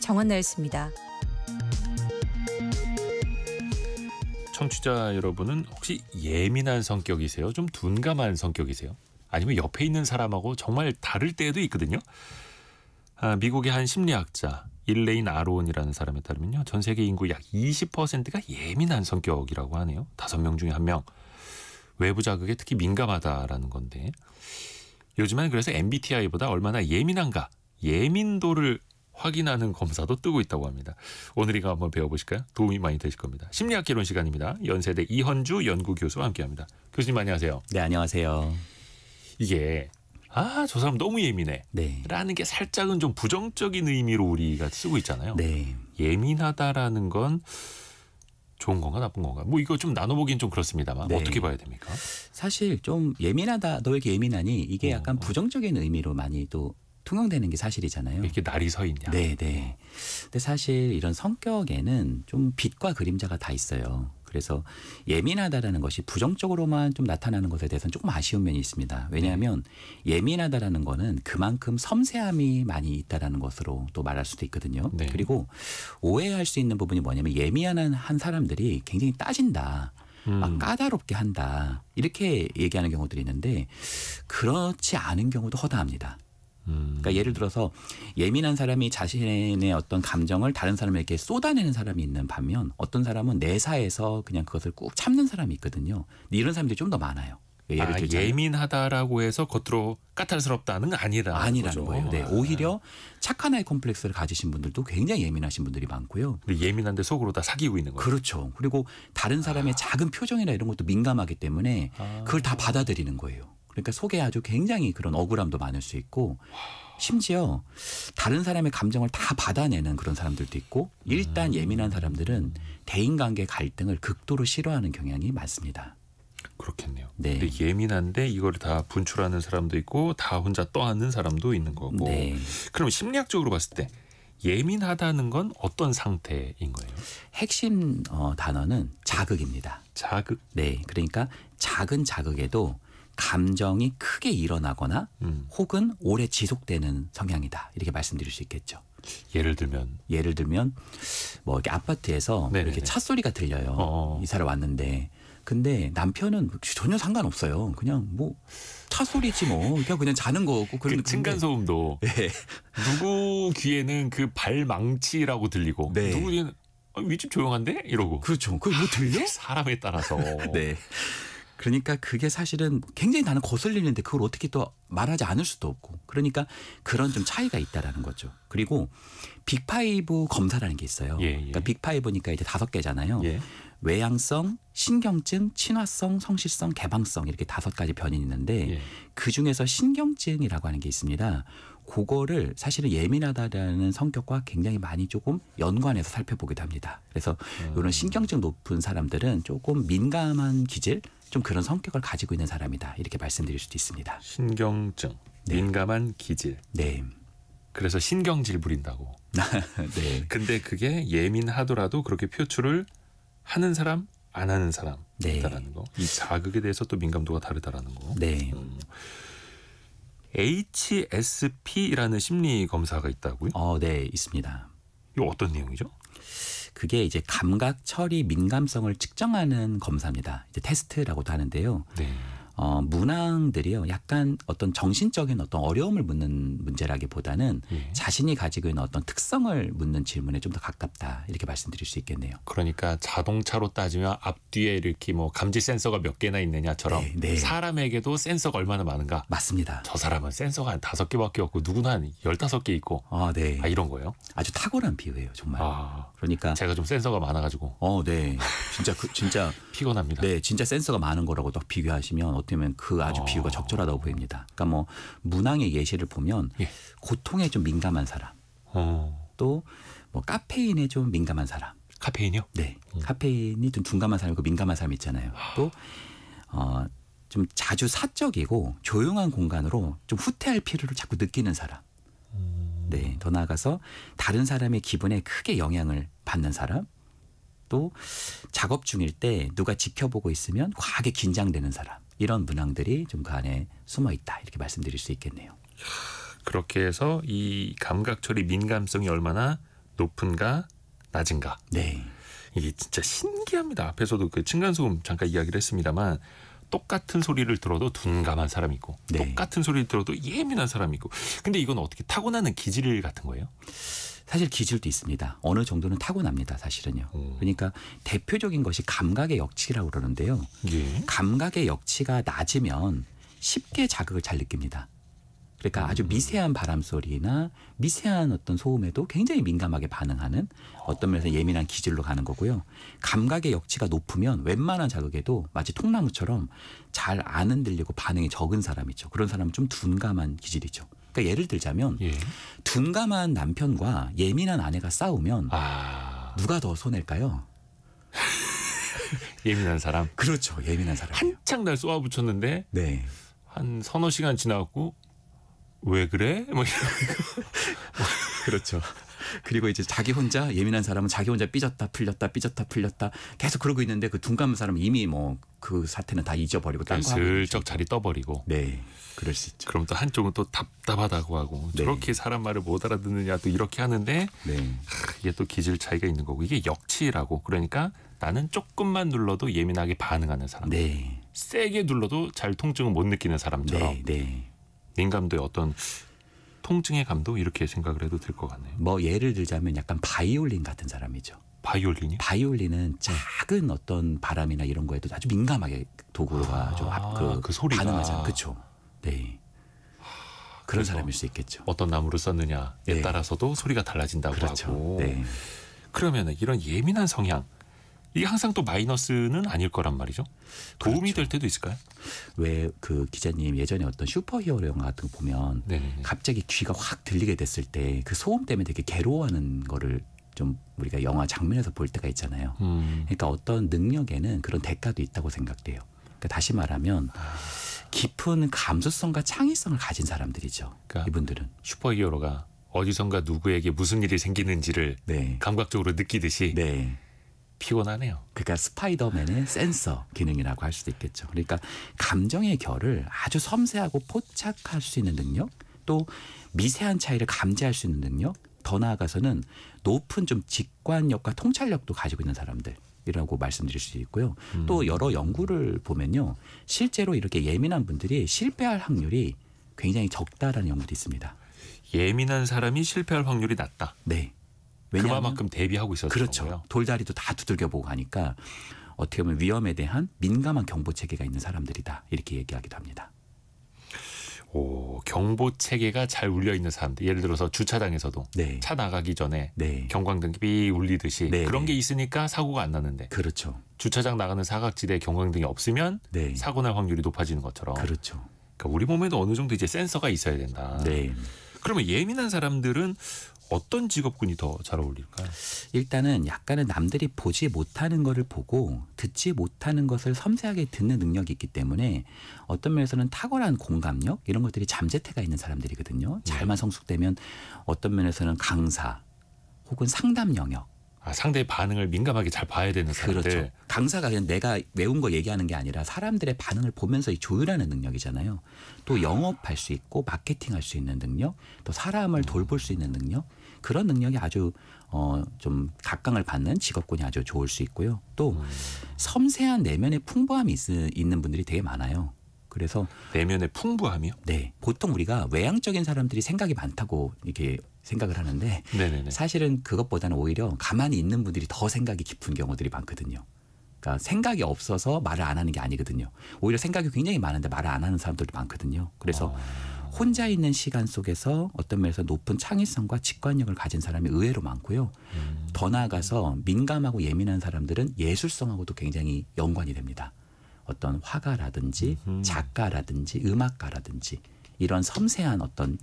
정한나였습니다. 청취자 여러분은 혹시 예민한 성격이세요? 좀 둔감한 성격이세요? 아니면 옆에 있는 사람하고 정말 다를 때도 있거든요. 미국의 한 심리학자 일레인 아론이라는 사람에 따르면요, 전 세계 인구 약 20%가 예민한 성격이라고 하네요. 5명 중에 1명. 외부 자극에 특히 민감하다라는 건데, 요즘은 그래서 MBTI보다 얼마나 예민한가, 예민도를 확인하는 검사도 뜨고 있다고 합니다. 오늘 이거 한번 배워보실까요? 도움이 많이 되실 겁니다. 심리학 개론 시간입니다. 연세대 이헌주 연구교수와 함께합니다. 교수님 안녕하세요. 네, 안녕하세요. 이게 저 사람 너무 예민해 네. 라는 게 살짝은 좀 부정적인 의미로 우리가 쓰고 있잖아요. 네. 예민하다라는 건 좋은 건가 나쁜 건가? 뭐 이거 좀 나눠보긴 좀 그렇습니다만 네. 어떻게 봐야 됩니까? 사실 좀 예민하다, 너 왜 이렇게 예민하니? 이게 약간 부정적인 의미로 많이 또 통용되는 게 사실이잖아요. 이렇게 날이 서 있냐? 네, 네. 근데 사실 이런 성격에는 좀 빛과 그림자가 다 있어요. 그래서 예민하다라는 것이 부정적으로만 좀 나타나는 것에 대해서는 조금 아쉬운 면이 있습니다. 왜냐하면 예민하다라는 거는 그만큼 섬세함이 많이 있다라는 것으로 또 말할 수도 있거든요. 네. 그리고 오해할 수 있는 부분이 뭐냐면 예민한 사람들이 굉장히 따진다. 막 까다롭게 한다. 이렇게 얘기하는 경우들이 있는데 그렇지 않은 경우도 허다합니다. 그러니까 예를 들어서 예민한 사람이 자신의 어떤 감정을 다른 사람에게 쏟아내는 사람이 있는 반면 어떤 사람은 내사에서 그냥 그것을 꾹 참는 사람이 있거든요. 근데 이런 사람들이 좀 더 많아요. 예를 들자면 예민하다라고 해서 겉으로 까탈스럽다는 건 아니라는 거예요. 네, 오히려 착한 아이 콤플렉스를 가지신 분들도 굉장히 예민하신 분들이 많고요. 예민한데 속으로 다 사귀고 있는 거예요. 그렇죠. 그리고 다른 사람의 작은 표정이나 이런 것도 민감하기 때문에 그걸 다 받아들이는 거예요. 그러니까 속에 아주 굉장히 그런 억울함도 많을 수 있고 심지어 다른 사람의 감정을 다 받아내는 그런 사람들도 있고 일단 예민한 사람들은 대인관계 갈등을 극도로 싫어하는 경향이 많습니다. 그렇겠네요. 네. 근데 예민한데 이걸 다 분출하는 사람도 있고 다 혼자 떠안는 사람도 있는 거고. 네. 그럼 심리학적으로 봤을 때 예민하다는 건 어떤 상태인 거예요? 핵심 단어는 자극입니다. 자극? 네. 그러니까 작은 자극에도 감정이 크게 일어나거나 혹은 오래 지속되는 성향이다. 이렇게 말씀드릴 수 있겠죠. 예를 들면 뭐 이렇게 아파트에서 네네네. 이렇게 차 소리가 들려요. 이사를 왔는데 근데 남편은 전혀 상관없어요. 그냥 뭐 차 소리지 뭐 그냥 자는 거고. 그 층간 소음도 네. 누구 귀에는 그 발망치라고 들리고 네. 누구 귀에는 윗집 조용한데 이러고. 그렇죠. 그게 뭐 들려? 사람에 따라서. 네. 그러니까 그게 사실은 굉장히 나는 거슬리는데 그걸 어떻게 또 말하지 않을 수도 없고 그러니까 그런 좀 차이가 있다라는 거죠. 그리고 빅5 검사라는 게 있어요. 예. 그러니까 빅5니까 이제 5개잖아요. 예. 외향성, 신경증, 친화성, 성실성, 개방성 이렇게 5가지 변이 있는데 예. 그중에서 신경증이라고 하는 게 있습니다. 그거를 사실은 예민하다라는 성격과 굉장히 많이 조금 연관해서 살펴보기도 합니다. 그래서 이런 신경증 높은 사람들은 조금 민감한 기질, 좀 그런 성격을 가지고 있는 사람이다. 이렇게 말씀드릴 수도 있습니다. 신경증, 네. 민감한 기질. 네. 그래서 신경질 부린다고. 네. 근데 그게 예민하더라도 그렇게 표출을 하는 사람, 안 하는 사람 네. 있다라는 거. 이 자극에 대해서 또 민감도가 다르다라는 거. 네. HSP라는 심리 검사가 있다고요? 네, 있습니다. 이거 어떤 내용이죠? 그게 이제 감각 처리 민감성을 측정하는 검사입니다. 이제 테스트라고도 하는데요. 네. 문항들이요, 약간 어떤 정신적인 어떤 어려움을 묻는 문제라기보다는 자신이 가지고 있는 어떤 특성을 묻는 질문에 좀 더 가깝다 이렇게 말씀드릴 수 있겠네요. 그러니까 자동차로 따지면 앞뒤에 이렇게 뭐 감지 센서가 몇 개나 있느냐처럼 네. 사람에게도 센서가 얼마나 많은가. 맞습니다. 저 사람은 센서가 한 5개밖에 없고 누구는 한 15개 있고. 네. 이런 거예요? 아주 탁월한 비유예요, 정말. 그러니까 제가 좀 센서가 많아가지고. 네. 진짜 피곤합니다. 네, 진짜 센서가 많은 거라고 딱 비교하시면 어떻게 보면 그 아주 비유가 적절하다고 보입니다. 그러니까 뭐 문항의 예시를 보면 고통에 좀 민감한 사람, 또 뭐 카페인에 좀 민감한 사람. 카페인이요? 네, 카페인이 좀 둔감한 사람이고 민감한 사람 있잖아요. 또 좀 자주 사적이고 조용한 공간으로 좀 후퇴할 필요를 자꾸 느끼는 사람. 네, 더 나아가서 다른 사람의 기분에 크게 영향을 받는 사람. 또 작업 중일 때 누가 지켜보고 있으면 과하게 긴장되는 사람. 이런 문항들이 좀 그 안에 숨어 있다. 이렇게 말씀드릴 수 있겠네요. 그렇게 해서 이 감각 처리 민감성이 얼마나 높은가 낮은가. 네. 이게 진짜 신기합니다. 앞에서도 그 층간소음 잠깐 이야기를 했습니다만 똑같은 소리를 들어도 둔감한 사람이 있고 네. 똑같은 소리를 들어도 예민한 사람이 있고. 근데 이건 어떻게 타고나는 기질 같은 거예요? 사실 기질도 있습니다. 어느 정도는 타고납니다. 사실은요. 오. 그러니까 대표적인 것이 감각의 역치라고 그러는데요. 예. 감각의 역치가 낮으면 쉽게 자극을 잘 느낍니다. 그러니까 아주 미세한 바람 소리나 미세한 어떤 소음에도 굉장히 민감하게 반응하는 어떤 면에서 예민한 기질로 가는 거고요. 감각의 역치가 높으면 웬만한 자극에도 마치 통나무처럼 잘 안 흔들리고 반응이 적은 사람이죠. 그런 사람은 좀 둔감한 기질이죠. 그러니까 예를 들자면 예. 둔감한 남편과 예민한 아내가 싸우면 아, 누가 더 손해일까요? 예민한 사람. 그렇죠. 예민한 사람이에요. 한창 날 쏘아붙였는데 네. 한 서너 시간 지나고 왜 그래? 뭐 그렇죠. 그리고 이제 자기 혼자 예민한 사람은 자기 혼자 삐졌다 풀렸다 삐졌다 풀렸다 계속 그러고 있는데 그 둔감한 사람은 이미 뭐 그 사태는 다 잊어버리고 딴 거 하고 있는 슬쩍 자리 떠버리고. 네, 그럴 수 있죠. 그럼 또 한쪽은 또 답답하다고 하고 네. 저렇게 사람 말을 못 알아듣느냐 또 이렇게 하는데 네, 이게 또 기질 차이가 있는 거고 이게 역치라고. 그러니까 나는 조금만 눌러도 예민하게 반응하는 사람. 네, 세게 눌러도 잘 통증을 못 느끼는 사람처럼 네, 네. 민감도의 어떤 통증의 감도 이렇게 생각을 해도 될 것 같네요. 뭐 예를 들자면 약간 바이올린 같은 사람이죠. 바이올린이? 바이올린은 작은 어떤 바람이나 이런 거에도 아주 민감하게 도구가 좀 그 소리가. 반응하잖아요. 그렇죠. 네. 그런 그래서 사람일 수 있겠죠. 어떤 나무를 썼느냐에 네. 따라서도 소리가 달라진다고 그렇죠. 하고. 네. 그러면 이런 예민한 성향 이게 항상 또 마이너스는 아닐 거란 말이죠. 도움이 그렇죠. 될 때도 있을까요? 왜 그 기자님 예전에 어떤 슈퍼히어로 영화 같은 거 보면 네네네. 갑자기 귀가 확 들리게 됐을 때 그 소음 때문에 되게 괴로워하는 거를 좀 우리가 영화 장면에서 볼 때가 있잖아요. 그러니까 어떤 능력에는 그런 대가도 있다고 생각돼요. 그러니까 다시 말하면 깊은 감수성과 창의성을 가진 사람들이죠. 그러니까 이분들은. 슈퍼히어로가 어디선가 누구에게 무슨 일이 생기는지를 네. 감각적으로 느끼듯이 네. 피곤하네요. 그러니까 스파이더맨의 센서 기능이라고 할 수도 있겠죠. 그러니까 감정의 결을 아주 섬세하고 포착할 수 있는 능력, 또 미세한 차이를 감지할 수 있는 능력, 더 나아가서는 높은 좀 직관력과 통찰력도 가지고 있는 사람들이라고 말씀드릴 수 있고요. 또 여러 연구를 보면요, 실제로 이렇게 예민한 분들이 실패할 확률이 굉장히 적다라는 연구도 있습니다. 예민한 사람이 실패할 확률이 낮다. 네. 왜냐하면 그만큼 대비하고 있었던 그렇죠. 거고요. 돌다리도 다 두들겨 보고 가니까 어떻게 보면 위험에 대한 민감한 경보 체계가 있는 사람들이다. 이렇게 얘기하기도 합니다. 오, 경보 체계가 잘 울려 있는 사람들. 예를 들어서 주차장에서도 네. 차 나가기 전에 네. 경광등이 삐 울리듯이 네, 그런 네. 게 있으니까 사고가 안 나는데 그렇죠. 주차장 나가는 사각지대에 경광등이 없으면 네. 사고 날 확률이 높아지는 것처럼. 그렇죠. 그러니까 우리 몸에도 어느 정도 이제 센서가 있어야 된다. 네. 그러면 예민한 사람들은 어떤 직업군이 더 잘 어울릴까요? 일단은 약간은 남들이 보지 못하는 것을 보고 듣지 못하는 것을 섬세하게 듣는 능력이 있기 때문에 어떤 면에서는 탁월한 공감력 이런 것들이 잠재태가 있는 사람들이거든요. 잘만 성숙되면 어떤 면에서는 강사 혹은 상담 영역. 아, 상대의 반응을 민감하게 잘 봐야 되는 사람들. 그렇죠. 강사가 그냥 내가 외운 거 얘기하는 게 아니라 사람들의 반응을 보면서 조율하는 능력이잖아요. 또 영업할 수 있고 마케팅할 수 있는 능력, 또 사람을 돌볼 수 있는 능력, 그런 능력이 아주 좀 각광을 받는 직업군이 아주 좋을 수 있고요. 또 섬세한 내면의 풍부함이 있는 분들이 되게 많아요. 그래서 내면의 풍부함이요? 네, 보통 우리가 외향적인 사람들이 생각이 많다고 이렇게 생각을 하는데 네네네. 사실은 그것보다는 오히려 가만히 있는 분들이 더 생각이 깊은 경우들이 많거든요. 그러니까 생각이 없어서 말을 안 하는 게 아니거든요. 오히려 생각이 굉장히 많은데 말을 안 하는 사람들도 많거든요. 그래서 혼자 있는 시간 속에서 어떤 면에서 높은 창의성과 직관력을 가진 사람이 의외로 많고요. 더 나아가서 민감하고 예민한 사람들은 예술성하고도 굉장히 연관이 됩니다. 어떤 화가라든지 작가라든지 음악가라든지 이런 섬세한 어떤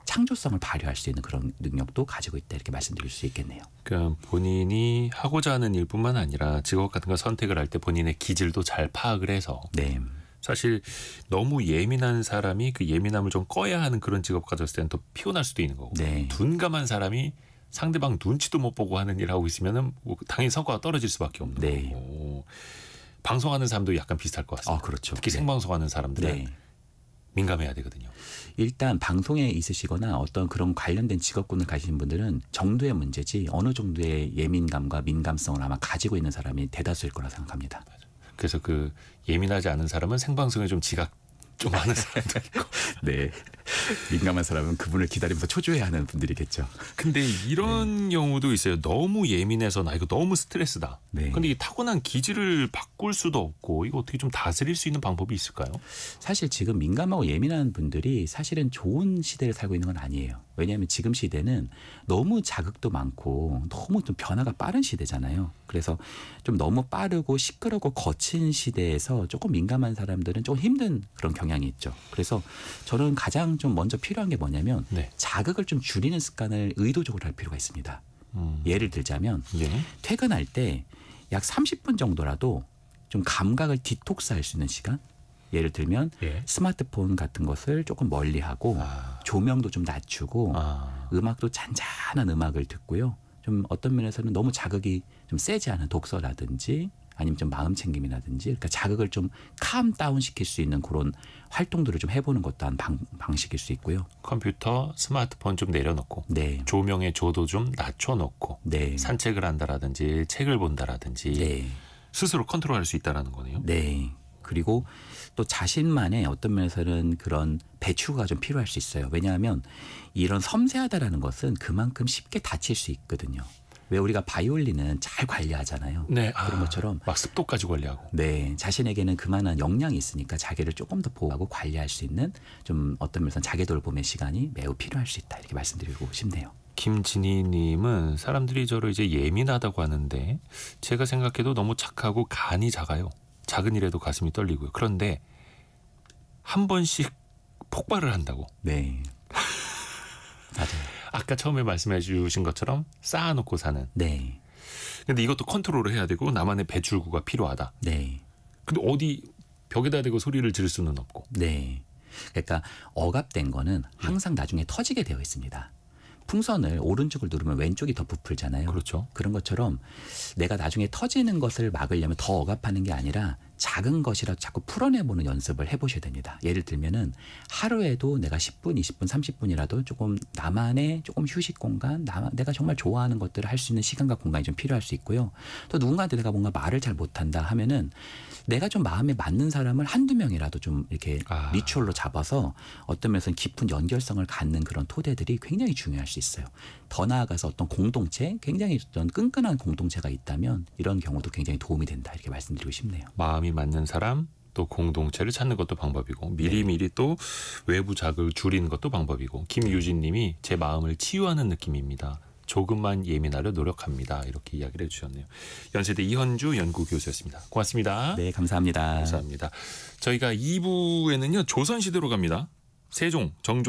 창조성을 발휘할 수 있는 그런 능력도 가지고 있다 이렇게 말씀드릴 수 있겠네요. 그러니까 본인이 하고자 하는 일뿐만 아니라 직업 같은 걸 선택을 할 때 본인의 기질도 잘 파악을 해서 네. 사실 너무 예민한 사람이 그 예민함을 좀 꺼야 하는 그런 직업 가졌을 때는 더 피곤할 수도 있는 거고 네. 둔감한 사람이 상대방 눈치도 못 보고 하는 일을 하고 있으면은 뭐 당연히 성과가 떨어질 수밖에 없는 네. 거고 방송하는 사람도 약간 비슷할 것 같습니다. 그렇죠. 특히 네. 생방송하는 사람들은 네. 민감해야 되거든요. 일단 방송에 있으시거나 어떤 그런 관련된 직업군을 가지신 분들은 정도의 문제지 어느 정도의 예민감과 민감성을 아마 가지고 있는 사람이 대다수일 거라 생각합니다. 그래서 그 예민하지 않은 사람은 생방송에 좀 지각 좀 하는 사람도 있고. 네. 민감한 사람은 그분을 기다리면서 초조해하는 분들이겠죠. 근데 이런 경우도 있어요. 너무 예민해서 나 이거 너무 스트레스다. 네. 근데 이 타고난 기질을 바꿀 수도 없고 이거 어떻게 좀 다스릴 수 있는 방법이 있을까요? 사실 지금 민감하고 예민한 분들이 사실은 좋은 시대를 살고 있는 건 아니에요. 왜냐하면 지금 시대는 너무 자극도 많고 너무 좀 변화가 빠른 시대잖아요. 그래서 좀 너무 빠르고 시끄럽고 거친 시대에서 조금 민감한 사람들은 조금 힘든 그런 경향이 있죠. 그래서 저는 가장 좀 먼저 필요한 게 뭐냐면 네. 자극을 좀 줄이는 습관을 의도적으로 할 필요가 있습니다. 예를 들자면 예. 퇴근할 때 약 30분 정도라도 좀 감각을 디톡스할 수 있는 시간. 예를 들면 예. 스마트폰 같은 것을 조금 멀리하고 조명도 좀 낮추고 음악도 잔잔한 음악을 듣고요. 좀 어떤 면에서는 너무 자극이 좀 세지 않은 독서라든지 아니면 좀 마음 챙김이라든지 그러니까 자극을 좀 캄 다운 시킬 수 있는 그런 활동들을 좀 해보는 것도 한 방식일 수 있고요. 컴퓨터, 스마트폰 좀 내려놓고 네. 조명의 조도 좀 낮춰놓고 네. 산책을 한다라든지 책을 본다라든지 네. 스스로 컨트롤할 수 있다라는 거네요. 네. 그리고 또 자신만의 어떤 면에서는 그런 배추가 좀 필요할 수 있어요. 왜냐하면 이런 섬세하다라는 것은 그만큼 쉽게 다칠 수 있거든요. 왜 우리가 바이올린은 잘 관리하잖아요. 네, 그런 것처럼 막 습도까지 관리하고. 네, 자신에게는 그만한 역량이 있으니까 자기를 조금 더 보호하고 관리할 수 있는 좀 어떤 면에서 자기 돌봄의 시간이 매우 필요할 수 있다 이렇게 말씀드리고 싶네요. 김진희님은 사람들이 저를 이제 예민하다고 하는데 제가 생각해도 너무 착하고 간이 작아요. 작은 일에도 가슴이 떨리고요. 그런데 한 번씩 폭발을 한다고. 네, 맞아요. 아까 처음에 말씀해 주신 것처럼 쌓아놓고 사는. 네, 근데 이것도 컨트롤을 해야 되고 나만의 배출구가 필요하다. 네, 근데 어디 벽에다 대고 소리를 지를 수는 없고. 네. 그러니까 억압된 거는 항상 나중에 터지게 되어 있습니다. 풍선을 오른쪽을 누르면 왼쪽이 더 부풀잖아요. 그렇죠. 그런 것처럼 내가 나중에 터지는 것을 막으려면 더 억압하는 게 아니라 작은 것이라도 자꾸 풀어내보는 연습을 해보셔야 됩니다. 예를 들면은 하루에도 내가 10분, 20분, 30분이라도 조금 나만의 조금 휴식 공간, 내가 정말 좋아하는 것들을 할 수 있는 시간과 공간이 좀 필요할 수 있고요. 또 누군가한테 내가 뭔가 말을 잘 못한다 하면은 내가 좀 마음에 맞는 사람을 한두 명이라도 좀 이렇게 리추얼로 잡아서 어떤 면에서는 깊은 연결성을 갖는 그런 토대들이 굉장히 중요할 수 있어요. 더 나아가서 어떤 공동체, 굉장히 어떤 끈끈한 공동체가 있다면 이런 경우도 굉장히 도움이 된다 이렇게 말씀드리고 싶네요. 마음이 맞는 사람 또 공동체를 찾는 것도 방법이고 미리미리 또 외부 자극을 줄이는 것도 방법이고 김유진 님이 제 마음을 치유하는 느낌입니다. 조금만 예민하려 노력합니다. 이렇게 이야기를 해주셨네요. 연세대 이현주 연구교수였습니다. 고맙습니다. 네, 감사합니다. 감사합니다. 저희가 2부에는요. 조선시대로 갑니다. 세종, 정조